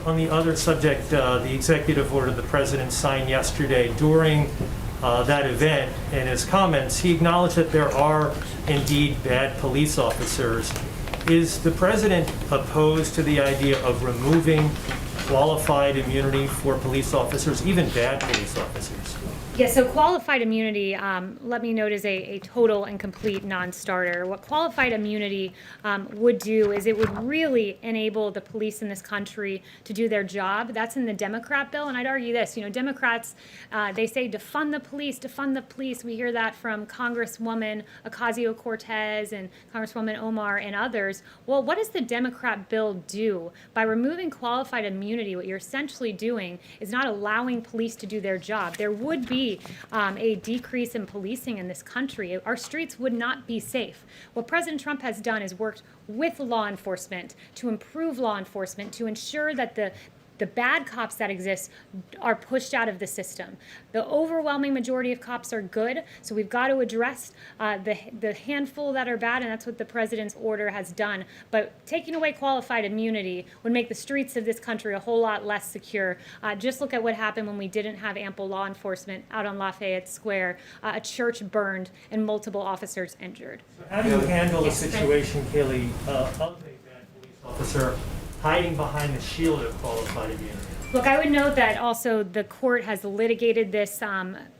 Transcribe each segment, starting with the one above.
on the other subject, the executive order the president signed yesterday, during that event, in his comments, he acknowledged that there are indeed bad police officers. Is the president opposed to the idea of removing qualified immunity for police officers, even bad police officers? Yeah, so qualified immunity, let me note, is a total and complete non-starter. What qualified immunity would do is it would really enable the police in this country to do their job. That's in the Democrat bill, and I'd argue this, Democrats, they say defund the police, defund the police. We hear that from Congresswoman Ocasio-Cortez and Congresswoman Omar and others. Well, what does the Democrat bill do? By removing qualified immunity, what you're essentially doing is not allowing police to do their job. There would be a decrease in policing in this country. Our streets would not be safe. What President Trump has done is worked with law enforcement to improve law enforcement, to ensure that the bad cops that exist are pushed out of the system. The overwhelming majority of cops are good, so we've got to address the handful that are bad, and that's what the president's order has done. But taking away qualified immunity would make the streets of this country a whole lot less secure. Just look at what happened when we didn't have ample law enforcement out on Lafayette Square. A church burned and multiple officers injured. So how do you handle the situation, Kayleigh, of a bad police officer hiding behind the shield of qualified immunity? Look, I would note that also the court has litigated this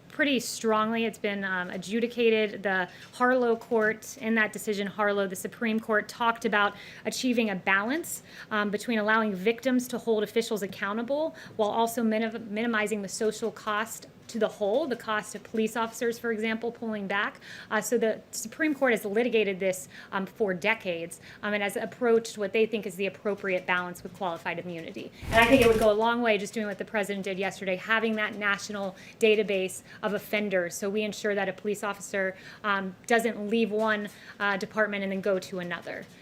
pretty strongly. It's been adjudicated. The Harlow court, in that decision, Harlow, the Supreme Court, talked about achieving a balance between allowing victims to hold officials accountable while also minimizing the social cost to the whole, the cost of police officers, for example, pulling back. So the Supreme Court has litigated this for decades and has approached what they think is the appropriate balance with qualified immunity. And I think it would go a long way just doing what the president did yesterday, having that national database of offenders, so we ensure that a police officer doesn't leave one department and then go to another.